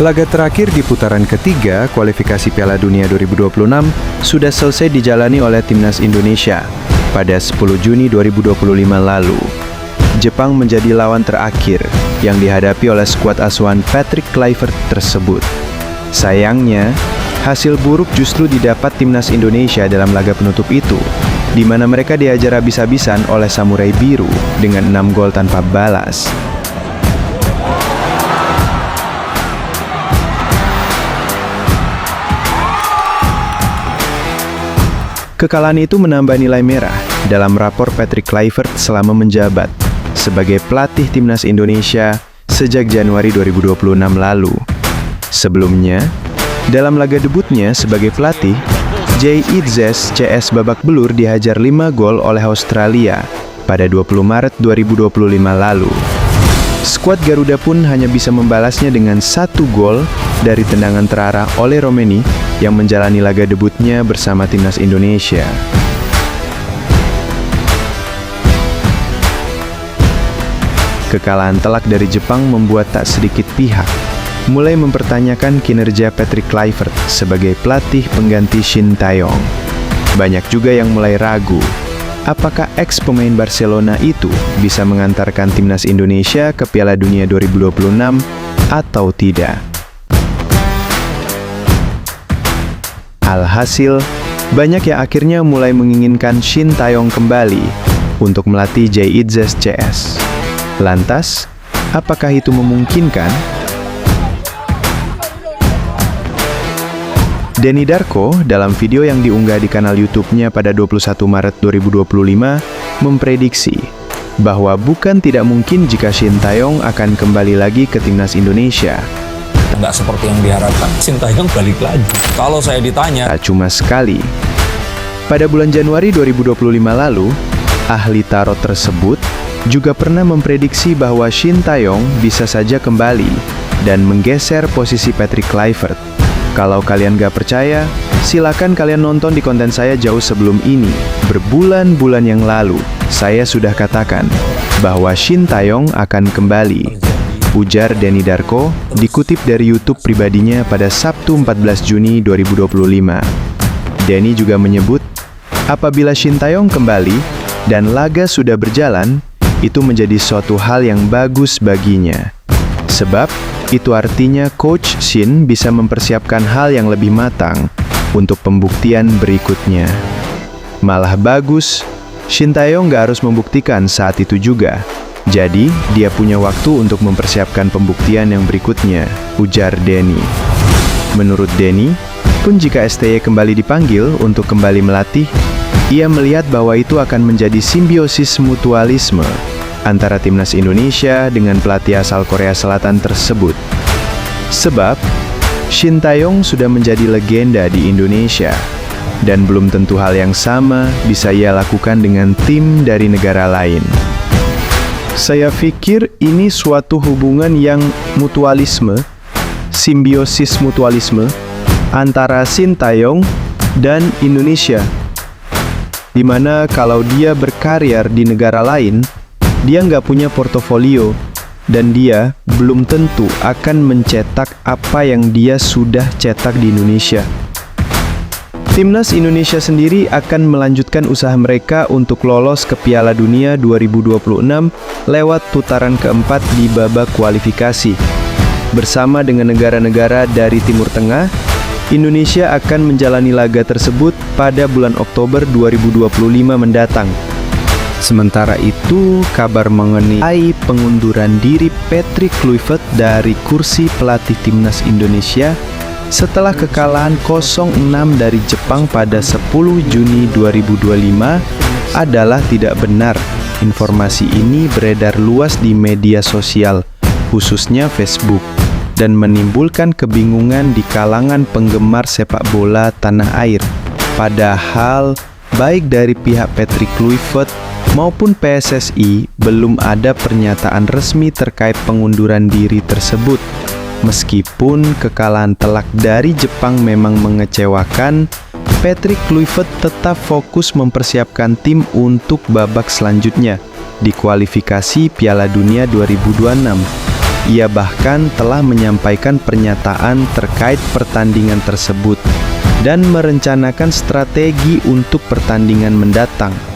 Laga terakhir di putaran ketiga kualifikasi Piala Dunia 2026 sudah selesai dijalani oleh Timnas Indonesia pada 10 Juni 2025 lalu. Jepang menjadi lawan terakhir yang dihadapi oleh skuad asuhan Patrick Kluivert tersebut. Sayangnya, hasil buruk justru didapat Timnas Indonesia dalam laga penutup itu, di mana mereka diajar habis-habisan oleh Samurai Biru dengan 6 gol tanpa balas. Kekalahan itu menambah nilai merah dalam rapor Patrick Kluivert selama menjabat sebagai pelatih Timnas Indonesia sejak Januari 2026 lalu. Sebelumnya, dalam laga debutnya sebagai pelatih, JITZES CS babak belur dihajar 5 gol oleh Australia pada 20 Maret 2025 lalu. Skuad Garuda pun hanya bisa membalasnya dengan 1 gol dari tendangan terarah oleh Romeni yang menjalani laga debutnya bersama Timnas Indonesia. Kekalahan telak dari Jepang membuat tak sedikit pihak mulai mempertanyakan kinerja Patrick Kluivert sebagai pelatih pengganti Shin Tae-yong. Banyak juga yang mulai ragu, apakah ex-pemain Barcelona itu bisa mengantarkan Timnas Indonesia ke Piala Dunia 2026 atau tidak. Alhasil, banyak yang akhirnya mulai menginginkan Shin Tae-yong kembali untuk melatih JITZES CS. Lantas, apakah itu memungkinkan? Denny Darko dalam video yang diunggah di kanal YouTube-nya pada 21 Maret 2025 memprediksi bahwa bukan tidak mungkin jika Shin Tae-yong akan kembali lagi ke Timnas Indonesia. Nggak seperti yang diharapkan, Shin Tae-yong balik lagi. Kalau saya ditanya, tak cuma sekali. Pada bulan Januari 2025 lalu, ahli tarot tersebut juga pernah memprediksi bahwa Shin Tae-yong bisa saja kembali dan menggeser posisi Patrick Kluivert. Kalau kalian gak percaya, silakan kalian nonton di konten saya jauh sebelum ini. Berbulan-bulan yang lalu, saya sudah katakan bahwa Shin Tae-yong akan kembali. Ujar Denny Darko, dikutip dari YouTube pribadinya pada Sabtu 14 Juni 2025. Denny juga menyebut, apabila Shin Tae-yong kembali dan laga sudah berjalan, itu menjadi suatu hal yang bagus baginya. Sebab, itu artinya Coach Shin bisa mempersiapkan hal yang lebih matang untuk pembuktian berikutnya. Malah bagus, Shin Tae-yong gak harus membuktikan saat itu juga. Jadi, dia punya waktu untuk mempersiapkan pembuktian yang berikutnya, ujar Denny. Menurut Denny, pun jika STY kembali dipanggil untuk kembali melatih, ia melihat bahwa itu akan menjadi simbiosis mutualisme antara Timnas Indonesia dengan pelatih asal Korea Selatan tersebut. Sebab, Shin Tae-yong sudah menjadi legenda di Indonesia, dan belum tentu hal yang sama bisa ia lakukan dengan tim dari negara lain. Saya pikir ini suatu hubungan yang mutualisme, simbiosis mutualisme, antara Shin Tae-yong dan Indonesia, di mana kalau dia berkarir di negara lain, dia nggak punya portofolio, dan dia belum tentu akan mencetak apa yang dia sudah cetak di Indonesia. Timnas Indonesia sendiri akan melanjutkan usaha mereka untuk lolos ke Piala Dunia 2026 lewat putaran keempat di babak kualifikasi. Bersama dengan negara-negara dari Timur Tengah, Indonesia akan menjalani laga tersebut pada bulan Oktober 2025 mendatang. Sementara itu, kabar mengenai pengunduran diri Patrick Kluivert dari kursi pelatih Timnas Indonesia setelah kekalahan 0-6 dari Jepang pada 10 Juni 2025 adalah tidak benar. Informasi ini beredar luas di media sosial, khususnya Facebook, dan menimbulkan kebingungan di kalangan penggemar sepak bola tanah air. Padahal, baik dari pihak Patrick Kluivert maupun PSSI belum ada pernyataan resmi terkait pengunduran diri tersebut. Meskipun kekalahan telak dari Jepang memang mengecewakan, Patrick Kluivert tetap fokus mempersiapkan tim untuk babak selanjutnya di kualifikasi Piala Dunia 2026. Ia bahkan telah menyampaikan pernyataan terkait pertandingan tersebut dan merencanakan strategi untuk pertandingan mendatang.